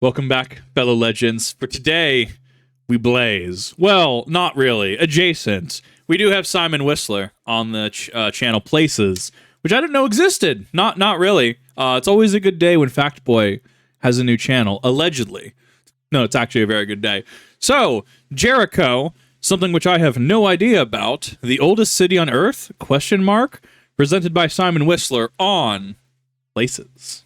Welcome back, fellow legends. For today, we blaze. Well, not really. Adjacent. We do have Simon Whistler on the channel Places, which I didn't know existed. Not really. It's always a good day when Factboy has a new channel, allegedly. No, it's actually a very good day. So, Jericho, something which I have no idea about. The oldest city on Earth? Question mark. Presented by Simon Whistler on Places.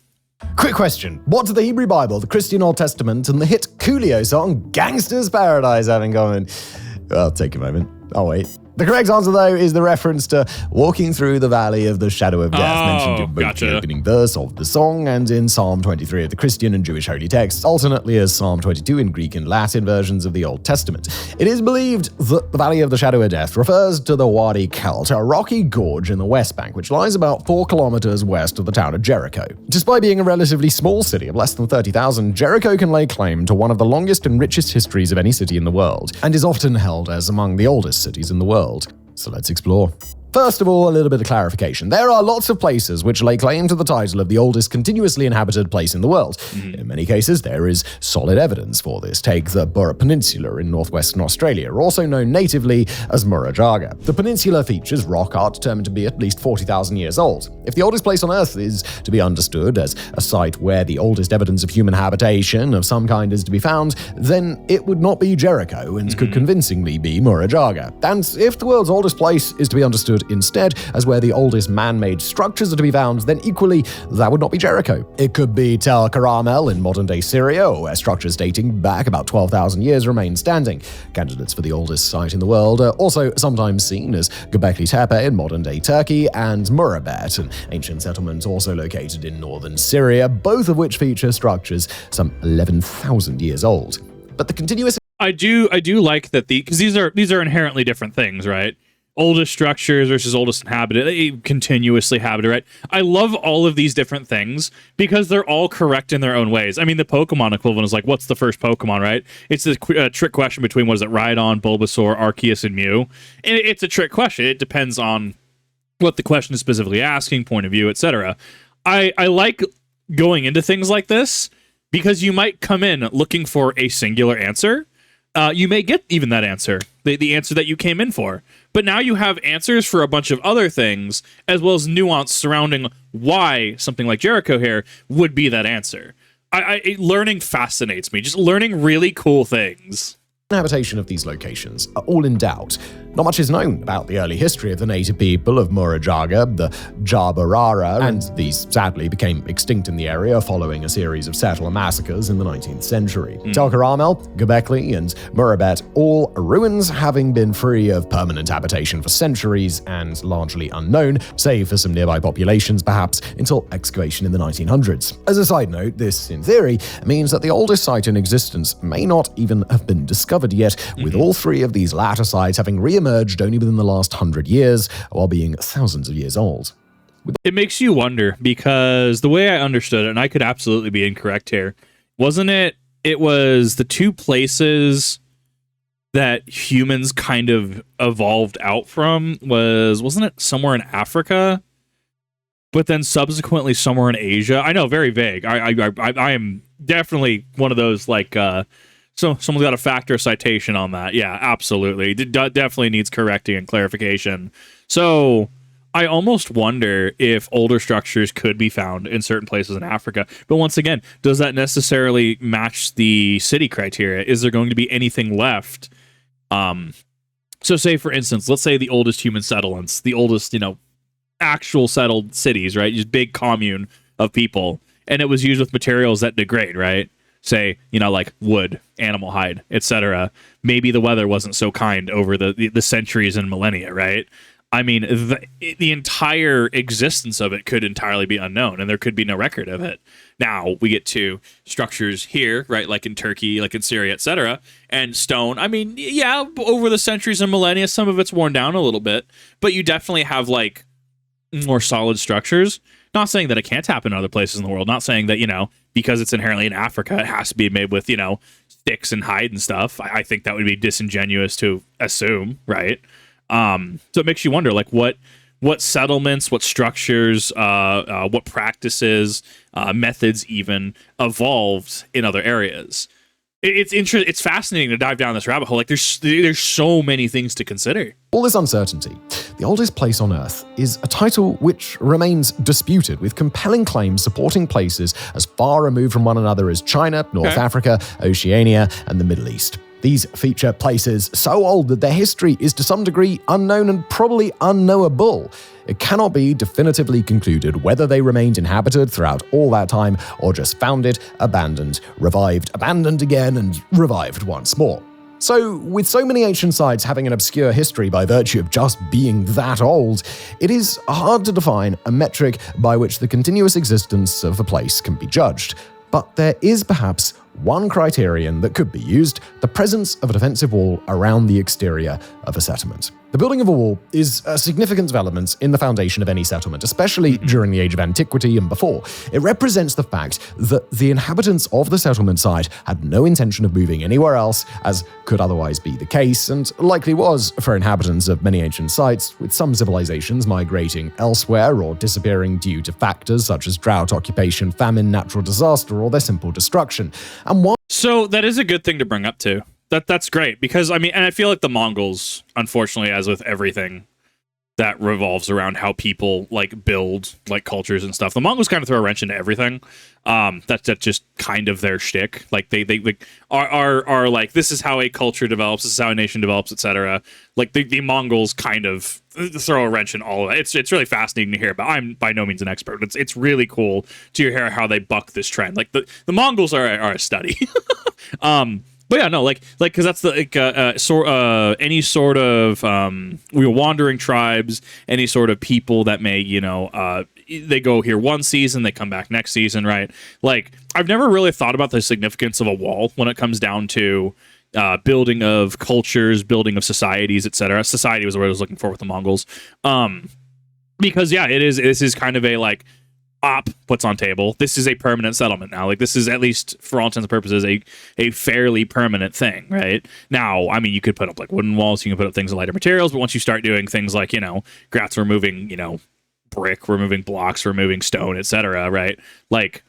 Quick question. What do the Hebrew Bible, the Christian Old Testament, and the hit Coolio song Gangsta's Paradise have in common? Well, take a moment. I'll wait. The correct answer, though, is the reference to walking through the valley of the shadow of death, mentioned in both the opening verse of the song and in Psalm 23 of the Christian and Jewish holy texts, alternately as Psalm 22 in Greek and Latin versions of the Old Testament. It is believed that the valley of the shadow of death refers to the Wadi Kelt, a rocky gorge in the West Bank, which lies about 4 kilometers west of the town of Jericho. Despite being a relatively small city of less than 30,000, Jericho can lay claim to one of the longest and richest histories of any city in the world, and is often held as among the oldest cities in the world. So let's explore. First of all, a little bit of clarification. There are lots of places which lay claim to the title of the oldest continuously inhabited place in the world. In many cases, there is solid evidence for this. Take the Burra Peninsula in northwestern Australia, also known natively as Murujaga. The peninsula features rock art determined to be at least 40,000 years old. If the oldest place on Earth is to be understood as a site where the oldest evidence of human habitation of some kind is to be found, then it would not be Jericho and could convincingly be Murujaga. And if the world's oldest place is to be understood instead as where the oldest man-made structures are to be found, then equally, that would not be Jericho. It could be Tel Karamel in modern-day Syria, where structures dating back about 12,000 years remain standing. Candidates for the oldest site in the world are also sometimes seen as Göbekli Tepe in modern-day Turkey and Murabet, an ancient settlement also located in northern Syria, both of which feature structures some 11,000 years old. But the continuous... I do like that because these are inherently different things, right? Oldest structures versus oldest inhabited, continuously habited, right? I love all of these different things because they're all correct in their own ways. I mean, the Pokemon equivalent is like, what's the first Pokemon, right? It's a trick question between, what is it, Rhydon, Bulbasaur, Arceus, and Mew. And it's a trick question. It depends on what the question is specifically asking, point of view, etc. I like going into things like this because you might come in looking for a singular answer. You may get even that answer, the answer that you came in for. But now you have answers for a bunch of other things, as well as nuance surrounding why something like Jericho here would be that answer. Learning fascinates me, just learning really cool things. Habitation of these locations are all in doubt. Not much is known about the early history of the native people of Murujaga, the Jabarara, and these sadly became extinct in the area following a series of settler massacres in the 19th century. Tel Karamel, Göbekli, and Murabet, all ruins having been free of permanent habitation for centuries and largely unknown, save for some nearby populations perhaps, until excavation in the 1900s. As a side note, this, in theory, means that the oldest site in existence may not even have been discovered yet, with all three of these latter sites having re-emerged only within the last 100 years, while being thousands of years old. It makes you wonder, because the way I understood it, and I could absolutely be incorrect here, wasn't it? It was the two places that humans kind of evolved out from wasn't it somewhere in Africa? But then subsequently somewhere in Asia? I know, very vague. I am definitely one of those, like, so someone's got a factor citation on that. Yeah, absolutely. It definitely needs correcting and clarification. So I almost wonder if older structures could be found in certain places in Africa. But once again, does that necessarily match the city criteria? Is there going to be anything left? So say, for instance, let's say the oldest human settlements, the oldest, actual settled cities, right? Just big commune of people. And it was used with materials that degrade, right? Say, like wood, animal hide, etc. Maybe the weather wasn't so kind over the centuries and millennia, right? I mean, the entire existence of it could entirely be unknown, and there could be no record of it. Now, we get to structures here, right, like in Turkey, like in Syria, etc., and stone. I mean, yeah, over the centuries and millennia, some of it's worn down a little bit, but you definitely have, like, more solid structures. Not saying that it can't happen in other places in the world. Not saying that, because it's inherently in Africa, it has to be made with, sticks and hide and stuff. I think that would be disingenuous to assume, right? So it makes you wonder, like, what what settlements, what structures, what practices, methods even evolved in other areas. It's fascinating to dive down this rabbit hole. Like there's so many things to consider. All this uncertainty, the oldest place on Earth, is a title which remains disputed, with compelling claims supporting places as far removed from one another as China, North Africa, Oceania, and the Middle East. These feature places so old that their history is to some degree unknown and probably unknowable. It cannot be definitively concluded whether they remained inhabited throughout all that time or just founded, abandoned, revived, abandoned again, and revived once more. So, with so many ancient sites having an obscure history by virtue of just being that old, it is hard to define a metric by which the continuous existence of a place can be judged. But there is perhaps one criterion that could be used: the presence of a defensive wall around the exterior of a settlement. The building of a wall is a significant development in the foundation of any settlement, especially during the age of antiquity and before. It represents the fact that the inhabitants of the settlement site had no intention of moving anywhere else, as could otherwise be the case, and likely was for inhabitants of many ancient sites, with some civilizations migrating elsewhere or disappearing due to factors such as drought, occupation, famine, natural disaster, or their simple destruction. And while So that is a good thing to bring up too. That's great, because I mean, and I feel like the Mongols, unfortunately, as with everything that revolves around how people like build like cultures and stuff, the Mongols kind of throw a wrench into everything. That's just kind of their shtick. Like they like are like, this is how a culture develops, this is how a nation develops, etc. Like the Mongols kind of throw a wrench in all of it. It's really fascinating to hear, but I'm by no means an expert. It's really cool to hear how they buck this trend. Like the Mongols are a study. But yeah, no, because that's the any sort of wandering tribes, any sort of people that may, they go here one season, they come back next season, right? Like, I've never really thought about the significance of a wall when it comes down to building of cultures, building of societies, etc. Society was what I was looking for with the Mongols, because yeah, this is kind of a like, op puts on table, this is a permanent settlement now. Like, this is, at least for all intents and purposes, a fairly permanent thing, right? Now, I mean, you could put up like wooden walls, you can put up things of lighter materials, but once you start doing things like, Gratz removing, brick, removing blocks, removing stone, etc., right? Like,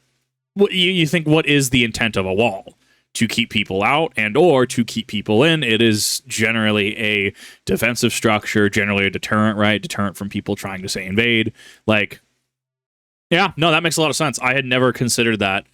what you think, what is the intent of a wall? To keep people out and or to keep people in. It is generally a defensive structure, generally a deterrent, right? Deterrent from people trying to, say, invade. Like, yeah, no, that makes a lot of sense. I had never considered that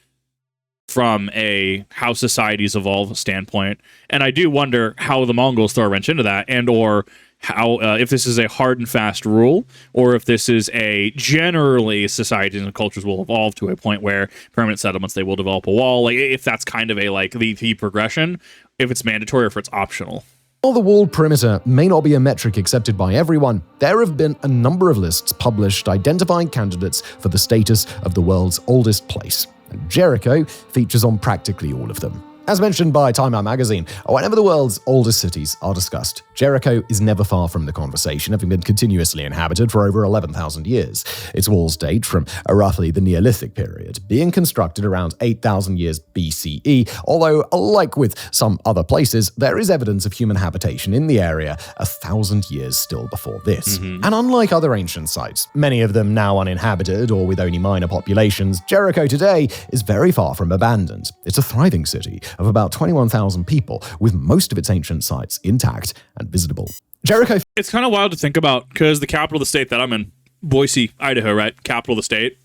from a how societies evolve standpoint. And I do wonder how the Mongols throw a wrench into that, and or how, if this is a hard and fast rule, or if this is a generally societies and cultures will evolve to a point where permanent settlements, they will develop a wall. Like, if that's kind of a like the progression, if it's mandatory or if it's optional. While the walled perimeter may not be a metric accepted by everyone, there have been a number of lists published identifying candidates for the status of the world's oldest place, and Jericho features on practically all of them. As mentioned by Time Out magazine, whenever the world's oldest cities are discussed, Jericho is never far from the conversation, having been continuously inhabited for over 11,000 years. Its walls date from roughly the Neolithic period, being constructed around 8,000 years BCE, although, like with some other places, there is evidence of human habitation in the area 1,000 years still before this. And unlike other ancient sites, many of them now uninhabited or with only minor populations, Jericho today is very far from abandoned. It's a thriving city of about 21,000 people, with most of its ancient sites intact and visitable. Jericho. It's kind of wild to think about, because the capital of the state that I'm in, Boise, Idaho, right? Capital of the state.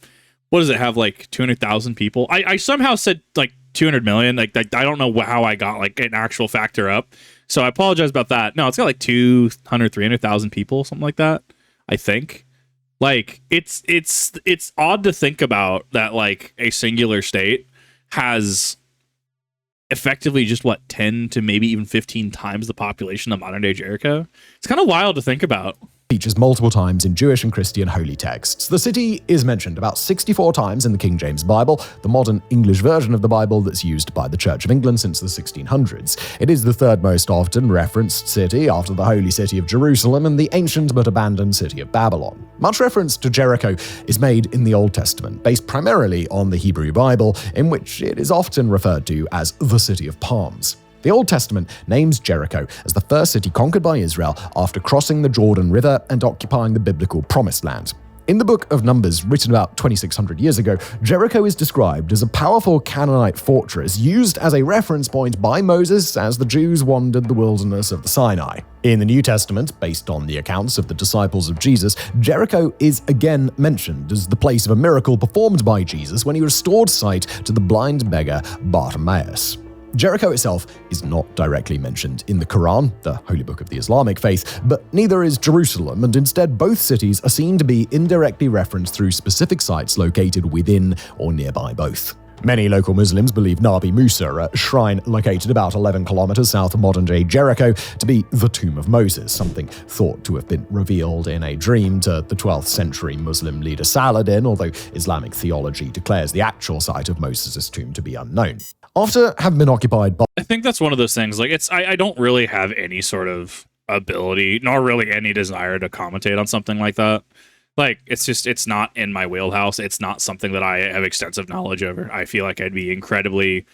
What does it have, like 200,000 people? I somehow said like 200 million. Like, I don't know how I got like an actual factor up. So I apologize about that. No, it's got like 200, 300,000 people, something like that, I think. Like, it's odd to think about that, like a singular state has effectively just 10 to maybe even 15 times the population of modern day Jericho. It's kind of wild to think about. Features multiple times in Jewish and Christian holy texts. The city is mentioned about 64 times in the King James Bible, the modern English version of the Bible that's used by the Church of England since the 1600s. It is the third most often referenced city after the holy city of Jerusalem and the ancient but abandoned city of Babylon. Much reference to Jericho is made in the Old Testament, based primarily on the Hebrew Bible, in which it is often referred to as the City of Palms. The Old Testament names Jericho as the first city conquered by Israel after crossing the Jordan River and occupying the biblical Promised Land. In the book of Numbers, written about 2,600 years ago, Jericho is described as a powerful Canaanite fortress used as a reference point by Moses as the Jews wandered the wilderness of the Sinai. In the New Testament, based on the accounts of the disciples of Jesus, Jericho is again mentioned as the place of a miracle performed by Jesus when he restored sight to the blind beggar Bartimaeus. Jericho itself is not directly mentioned in the Quran, the holy book of the Islamic faith, but neither is Jerusalem, and instead both cities are seen to be indirectly referenced through specific sites located within or nearby both. Many local Muslims believe Nabi Musa, a shrine located about 11 kilometers south of modern-day Jericho, to be the tomb of Moses, something thought to have been revealed in a dream to the 12th century Muslim leader Saladin, although Islamic theology declares the actual site of Moses' tomb to be unknown. After having been occupied by... I think that's one of those things, like, I don't really have any sort of ability, nor really any desire to commentate on something like that. Like, it's not in my wheelhouse. It's not something that I have extensive knowledge over. I feel like I'd be incredibly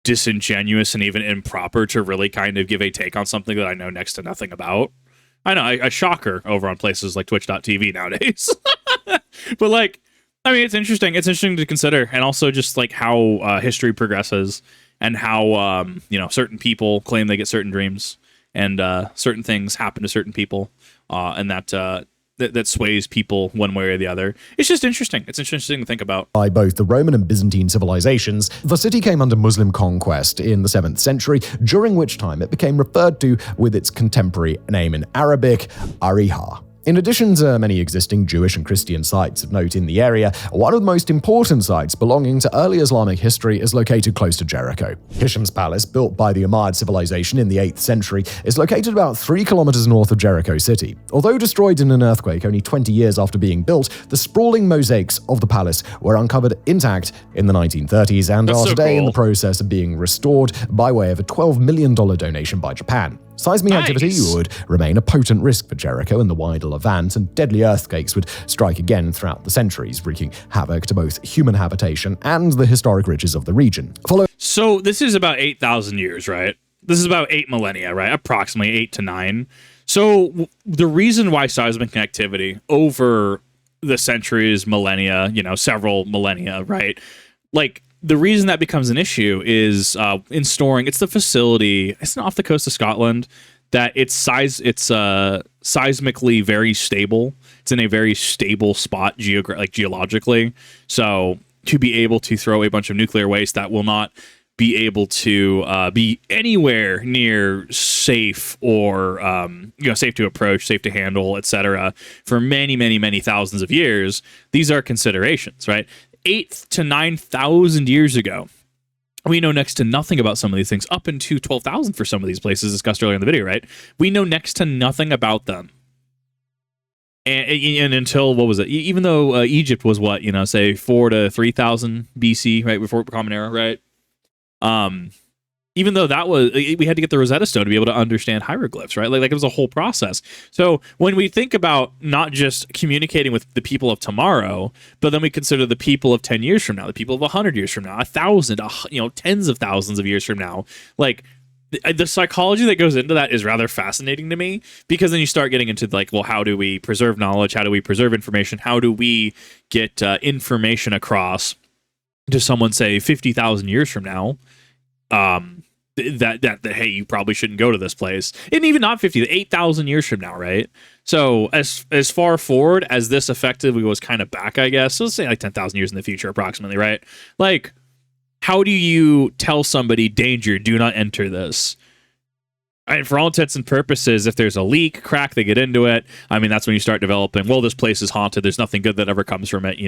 disingenuous and even improper to really kind of give a take on something that I know next to nothing about. I know, a shocker over on places like twitch.tv nowadays. But, like, I mean, it's interesting. It's interesting to consider, and also just like how history progresses, and how certain people claim they get certain dreams, and certain things happen to certain people, and that sways people one way or the other. It's just interesting. It's interesting to think about. By both the Roman and Byzantine civilizations, the city came under Muslim conquest in the 7th century, during which time it became referred to with its contemporary name in Arabic, Ariha. In addition to many existing Jewish and Christian sites of note in the area, one of the most important sites belonging to early Islamic history is located close to Jericho. Hisham's Palace, built by the Umayyad civilization in the 8th century, is located about 3 kilometers north of Jericho city. Although destroyed in an earthquake only 20 years after being built, the sprawling mosaics of the palace were uncovered intact in the 1930s and are today in the process of being restored by way of a $12 million donation by Japan. Seismic activity would remain a potent risk for Jericho in the wider Levant, and deadly earthquakes would strike again throughout the centuries, wreaking havoc to both human habitation and the historic riches of the region. So this is about 8,000 years, right? This is about 8 millennia, right? Approximately 8 to 9. So the reason why seismic activity over the centuries, millennia, several millennia, right? Like, the reason that becomes an issue is in storing. It's the facility. It's not off the coast of Scotland. That it's seismically very stable. It's in a very stable spot geologically. So to be able to throw a bunch of nuclear waste that will not be able to be anywhere near safe or safe to approach, safe to handle, etc. for many, many, many thousands of years. These are considerations, right? 8 to 9,000 years ago, we know next to nothing about some of these things, up into 12,000 for some of these places discussed earlier in the video, right? We know next to nothing about them. And until, what was it? Even though Egypt was what, say 4 to 3,000 BC, right? Before Common Era, right? Even though we had to get the Rosetta Stone to be able to understand hieroglyphs, right? Like it was a whole process. So when we think about not just communicating with the people of tomorrow, but then we consider the people of 10 years from now, the people of 100 years from now, 1,000, tens of thousands of years from now, like the psychology that goes into that is rather fascinating to me, because then you start getting into like, well, how do we preserve knowledge? How do we preserve information? How do we get information across to someone, say, 50,000 years from now? That hey, you probably shouldn't go to this place, and even not 50, 8,000 years from now, right? So as far forward as this effectively was kind of back, I guess, so let's say like 10,000 years in the future, approximately, right? Like, how do you tell somebody, danger, do not enter this? And for all intents and purposes, if there's a leak, crack, they get into it. I mean, that's when you start developing, well, this place is haunted. There's nothing good that ever comes from it.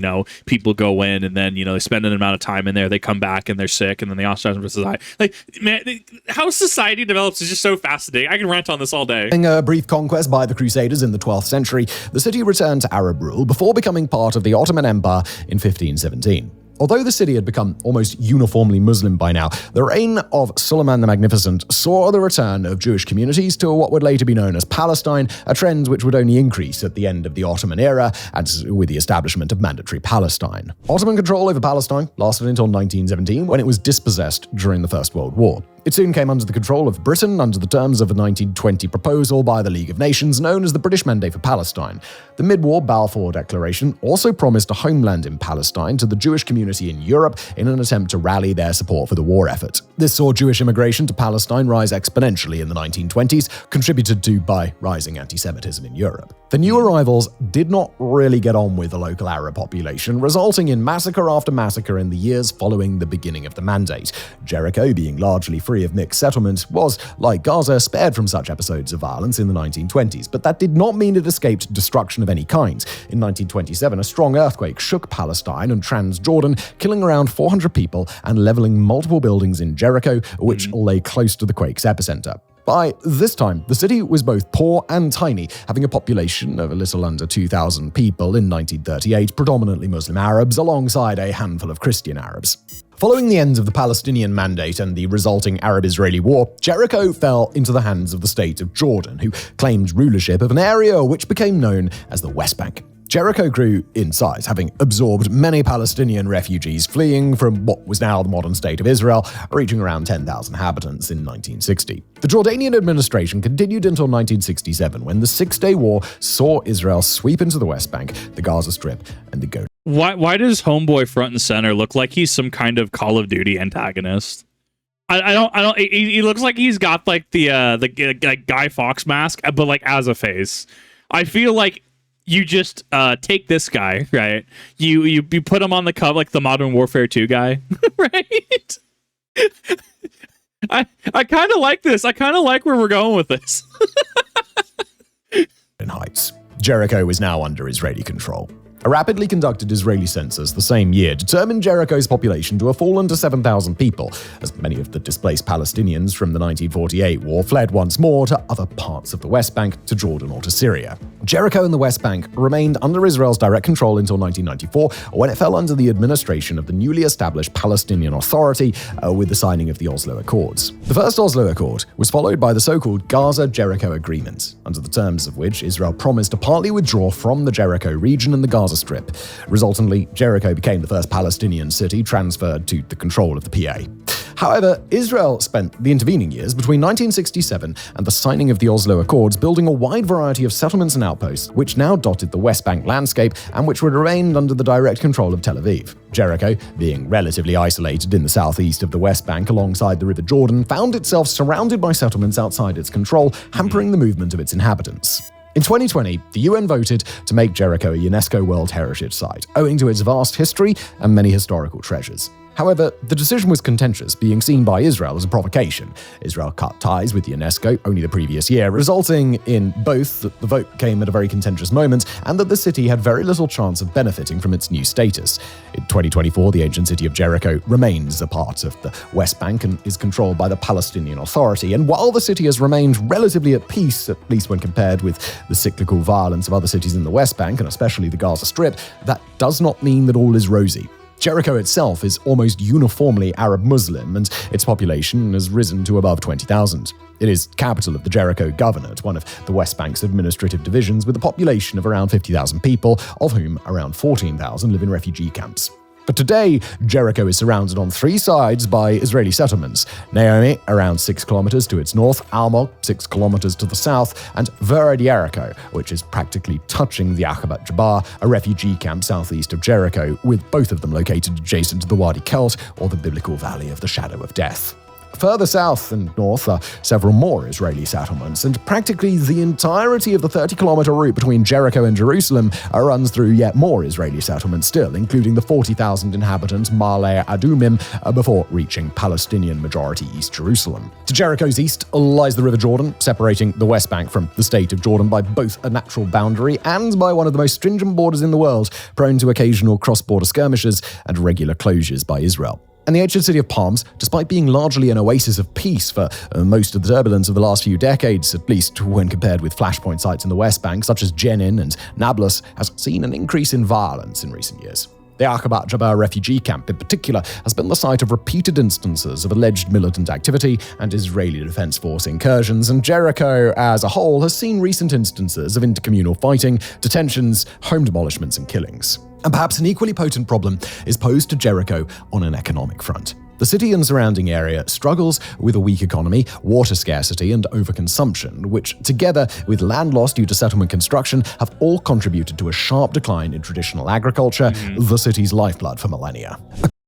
People go in and then, they spend an amount of time in there. They come back and they're sick, and then they ostracize them for society. Like, man, how society develops is just so fascinating. I can rant on this all day. During a brief conquest by the Crusaders in the 12th century, the city returned to Arab rule before becoming part of the Ottoman Empire in 1517. Although the city had become almost uniformly Muslim by now, the reign of Suleiman the Magnificent saw the return of Jewish communities to what would later be known as Palestine, a trend which would only increase at the end of the Ottoman era and with the establishment of mandatory Palestine. Ottoman control over Palestine lasted until 1917, when it was dispossessed during the First World War. It soon came under the control of Britain under the terms of a 1920 proposal by the League of Nations known as the British Mandate for Palestine. The mid-war Balfour Declaration also promised a homeland in Palestine to the Jewish community in Europe in an attempt to rally their support for the war effort. This saw Jewish immigration to Palestine rise exponentially in the 1920s, contributed to by rising anti-Semitism in Europe. The new arrivals did not really get on with the local Arab population, resulting in massacre after massacre in the years following the beginning of the Mandate. Jericho, being largely free of mixed settlement, was, like Gaza, spared from such episodes of violence in the 1920s, but that did not mean it escaped destruction of any kind. In 1927, a strong earthquake shook Palestine and Transjordan, killing around 400 people and leveling multiple buildings in Jericho, which lay close to the quake's epicenter. By this time, the city was both poor and tiny, having a population of a little under 2,000 people in 1938, predominantly Muslim Arabs, alongside a handful of Christian Arabs. Following the end of the Palestinian Mandate and the resulting Arab-Israeli war, Jericho fell into the hands of the state of Jordan, who claimed rulership of an area which became known as the West Bank. Jericho grew in size, having absorbed many Palestinian refugees fleeing from what was now the modern state of Israel, reaching around 10,000 inhabitants in 1960. The Jordanian administration continued until 1967, when the Six-Day War saw Israel sweep into the West Bank, the Gaza Strip, and the Golan. Why does Homeboy front and center look like he's some kind of Call of Duty antagonist? I don't. He looks like he's got like the Guy Fawkes mask, but like as a face. I feel like you just take this guy, right? You put him on the cover like the Modern Warfare 2 guy, right? I kind of like this. I kind of like where we're going with this. Heights. Jericho is now under Israeli control. A rapidly conducted Israeli census the same year determined Jericho's population to have fallen to 7,000 people, as many of the displaced Palestinians from the 1948 war fled once more to other parts of the West Bank, to Jordan or to Syria. Jericho and the West Bank remained under Israel's direct control until 1994, when it fell under the administration of the newly established Palestinian Authority with the signing of the Oslo Accords. The first Oslo Accord was followed by the so-called Gaza-Jericho Agreement, under the terms of which Israel promised to partly withdraw from the Jericho region and the Gaza Strip. Resultantly, Jericho became the first Palestinian city transferred to the control of the PA. However, Israel spent the intervening years between 1967 and the signing of the Oslo Accords building a wide variety of settlements and outposts, which now dotted the West Bank landscape and which would remain under the direct control of Tel Aviv. Jericho, being relatively isolated in the southeast of the West Bank alongside the River Jordan, found itself surrounded by settlements outside its control, hampering the movement of its inhabitants. In 2020, the UN voted to make Jericho a UNESCO World Heritage Site, owing to its vast history and many historical treasures. However, the decision was contentious, being seen by Israel as a provocation. Israel cut ties with UNESCO only the previous year, resulting in both that the vote came at a very contentious moment and that the city had very little chance of benefiting from its new status. In 2024, the ancient city of Jericho remains a part of the West Bank and is controlled by the Palestinian Authority. And while the city has remained relatively at peace, at least when compared with the cyclical violence of other cities in the West Bank, and especially the Gaza Strip, that does not mean that all is rosy. Jericho itself is almost uniformly Arab Muslim, and its population has risen to above 20,000. It is capital of the Jericho Governorate, one of the West Bank's administrative divisions, with a population of around 50,000 people, of whom around 14,000 live in refugee camps. But today, Jericho is surrounded on three sides by Israeli settlements: Naomi, around 6 kilometers to its north, Almog, 6 kilometers to the south, and Jericho, which is practically touching the Aqaba Jabbar, a refugee camp southeast of Jericho, with both of them located adjacent to the Wadi Kelt, or the biblical Valley of the Shadow of Death. Further south and north are several more Israeli settlements, and practically the entirety of the 30-kilometer route between Jericho and Jerusalem runs through yet more Israeli settlements still, including the 40,000 inhabitant Ma'ale Adumim, before reaching Palestinian-majority East Jerusalem. To Jericho's east lies the River Jordan, separating the West Bank from the state of Jordan by both a natural boundary and by one of the most stringent borders in the world, prone to occasional cross-border skirmishes and regular closures by Israel. And the ancient city of Palms, despite being largely an oasis of peace for most of the turbulence of the last few decades, at least when compared with flashpoint sites in the West Bank, such as Jenin and Nablus, has seen an increase in violence in recent years. The Aqaba Jabbar refugee camp, in particular, has been the site of repeated instances of alleged militant activity and Israeli Defense Force incursions, and Jericho as a whole has seen recent instances of intercommunal fighting, detentions, home demolishments, and killings. And perhaps an equally potent problem is posed to Jericho on an economic front. The city and surrounding area struggles with a weak economy, water scarcity, and overconsumption, which, together with land loss due to settlement construction, have all contributed to a sharp decline in traditional agriculture, the city's lifeblood for millennia.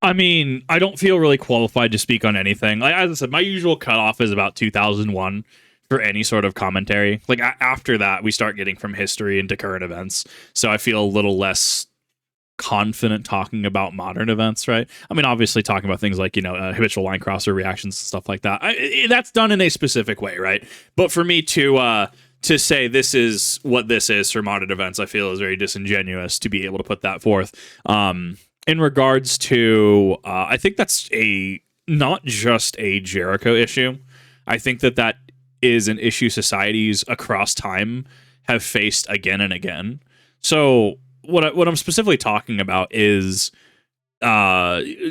I mean, I don't feel really qualified to speak on anything. Like, as I said, my usual cutoff is about 2001 for any sort of commentary. Like, after that, we start getting from history into current events. So I feel a little less confident talking about modern events, right? I mean, obviously talking about things like, habitual line crosser reactions and stuff like that. That's done in a specific way, right? But for me to say this is what this is for modern events, I feel is very disingenuous to be able to put that forth. In regards to, I think that's not just a Jericho issue. I think that is an issue societies across time have faced again and again. So what I'm specifically talking about is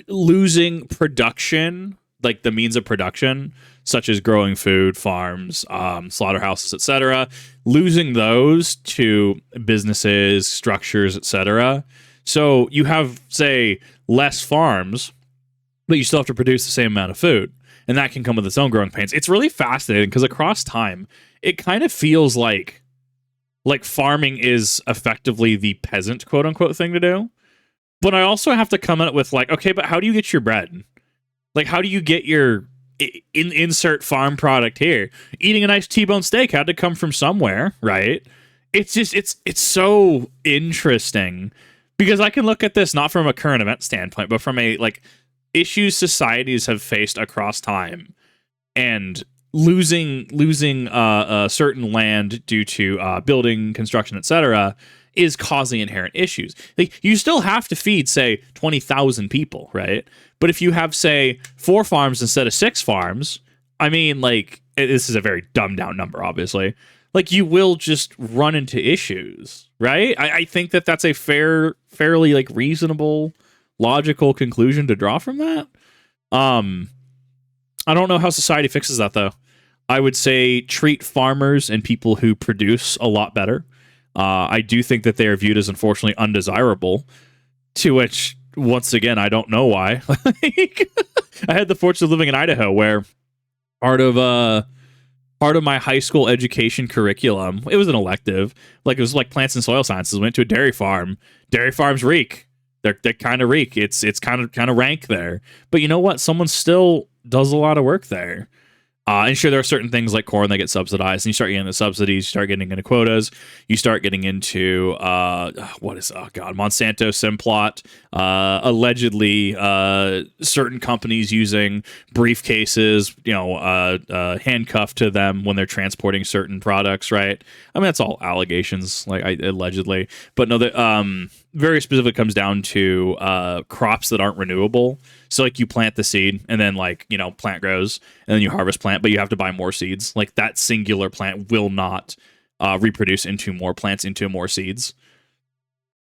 losing production, like the means of production, such as growing food, farms, slaughterhouses, etc. Losing those to businesses, structures, etc. So you have, say, less farms, but you still have to produce the same amount of food. And that can come with its own growing pains. It's really fascinating because across time, it kind of feels like farming is effectively the peasant, quote unquote, thing to do. But I also have to come up with okay, but how do you get your bread? Like, how do you get your insert farm product here? Eating a nice T-bone steak had to come from somewhere, right? It's just, it's so interesting because I can look at this not from a current event standpoint, but from a issues societies have faced across time, and losing certain land due to building, construction, etc., is causing inherent issues. You still have to feed, say, 20,000 people, right? But if you have, say, 4 farms instead of 6 farms, I mean, this is a very dumbed down number, obviously. You will just run into issues, right? I think that's a fairly reasonable, logical conclusion to draw from that. I don't know how society fixes that, though. I would say treat farmers and people who produce a lot better. I do think that they are viewed as, unfortunately, undesirable, to which, once again, I don't know why. I had the fortune of living in Idaho, where part of my high school education curriculum, it was an elective, it was plants and soil sciences. Went to a dairy farm. Dairy farms reek. They kind of reek. It's kind of rank there. But you know what? Someone still does a lot of work there. And sure, there are certain things like corn that get subsidized, and you start getting the subsidies, you start getting into quotas, you start getting into Monsanto Simplot, allegedly certain companies using briefcases, handcuffed to them when they're transporting certain products, right? I mean, that's all allegations, allegedly, but no, that very specifically comes down to crops that aren't renewable. So you plant the seed and then plant grows and then you harvest plant, but you have to buy more seeds. That singular plant will not reproduce into more plants, into more seeds.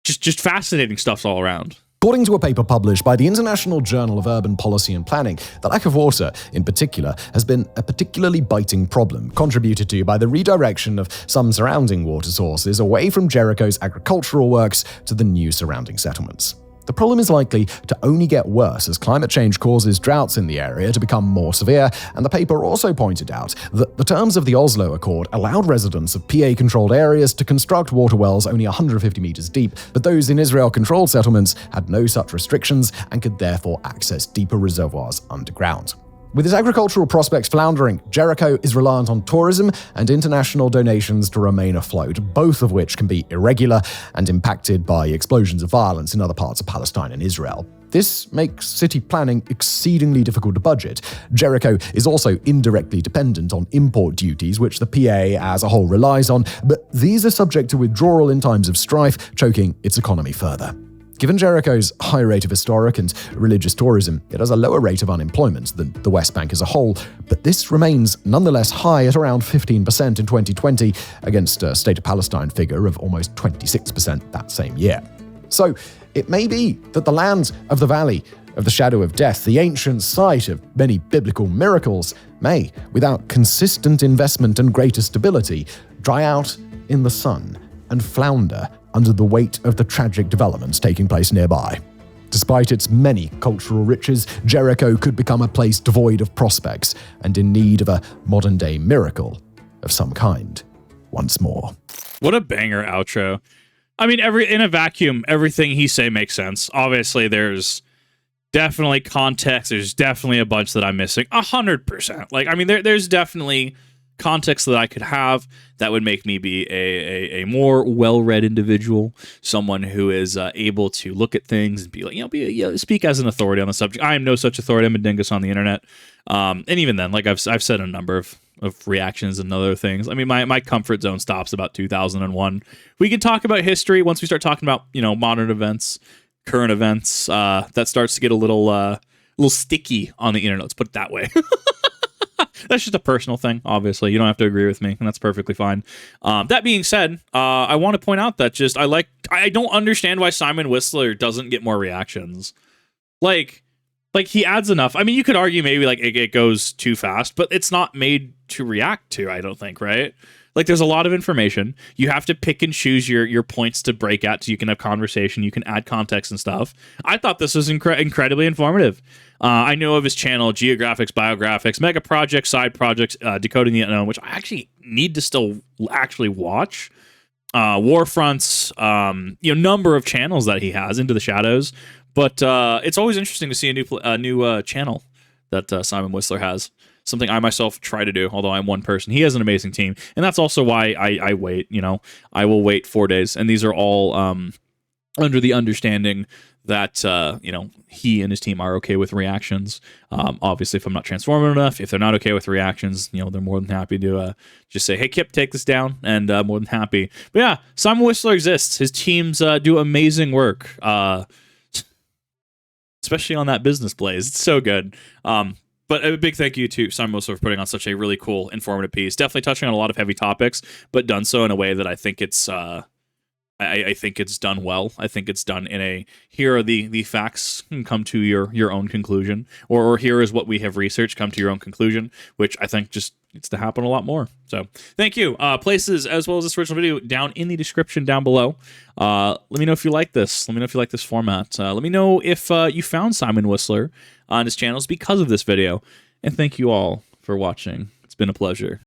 Just fascinating stuff all around. According to a paper published by the International Journal of Urban Policy and Planning, the lack of water, in particular, has been a particularly biting problem, contributed to by the redirection of some surrounding water sources away from Jericho's agricultural works to the new surrounding settlements. The problem is likely to only get worse as climate change causes droughts in the area to become more severe, and the paper also pointed out that the terms of the Oslo Accord allowed residents of PA-controlled areas to construct water wells only 150 meters deep, but those in Israel-controlled settlements had no such restrictions and could therefore access deeper reservoirs underground. With its agricultural prospects floundering, Jericho is reliant on tourism and international donations to remain afloat, both of which can be irregular and impacted by explosions of violence in other parts of Palestine and Israel. This makes city planning exceedingly difficult to budget. Jericho is also indirectly dependent on import duties, which the PA as a whole relies on, but these are subject to withdrawal in times of strife, choking its economy further. Given Jericho's high rate of historic and religious tourism, it has a lower rate of unemployment than the West Bank as a whole, but this remains nonetheless high at around 15% in 2020 against a State of Palestine figure of almost 26% that same year. So, it may be that the land of the Valley of the Shadow of Death, the ancient site of many biblical miracles, may, without consistent investment and greater stability, dry out in the sun and flounder under the weight of the tragic developments taking place nearby. Despite its many cultural riches, Jericho could become a place devoid of prospects and in need of a modern-day miracle of some kind once more. What a banger outro. I mean, in a vacuum, everything he say makes sense. Obviously, there's definitely context. There's definitely a bunch that I'm missing. 100%. Like, I mean, there's definitely context that I could have that would make me be a more well-read individual, someone who is able to look at things and be like, speak as an authority on the subject. I am no such authority. I'm a dingus on the internet. And even then, like I've said a number of reactions and other things. I mean, my comfort zone stops about 2001. We can talk about history once we start talking about, modern events, current events. That starts to get a little sticky on the internet. Let's put it that way. That's just a personal thing, obviously. You don't have to agree with me, and that's perfectly fine. That being said, I want to point out that I don't understand why Simon Whistler doesn't get more reactions. Like he adds enough. I mean, you could argue maybe like it goes too fast, but it's not made to react to, I don't think, right? Like, there's a lot of information. You have to pick and choose your points to break at so you can have conversation, you can add context and stuff. I thought this was incredibly informative. I know of his channel, Geographics, Biographics, Mega Projects, Side Projects, Decoding the Unknown, which I actually need to still actually watch. Warfronts, number of channels that he has, Into the Shadows. But it's always interesting to see a new channel that Simon Whistler has. Something I myself try to do, although I'm one person. He has an amazing team, and that's also why I wait. I will wait 4 days, and these are all under the understanding that he and his team are okay with reactions. Obviously, if I'm not transformative enough, if they're not okay with reactions, they're more than happy to just say, "Hey, Kip, take this down," and more than happy. But yeah, Simon Whistler exists. His teams do amazing work, especially on that business Blaze. It's so good. But a big thank you to Simon Whistler for putting on such a really cool, informative piece. Definitely touching on a lot of heavy topics, but done so in a way that I think it's I think it's done well. I think it's done in a, here are the facts, and come to your own conclusion, or here is what we have researched, come to your own conclusion, which I think just needs to happen a lot more. So thank you. Places as well as this original video down in the description down below. Let me know if you like this. Let me know if you like this format. Let me know if you found Simon Whistler on his channels because of this video. And thank you all for watching. It's been a pleasure.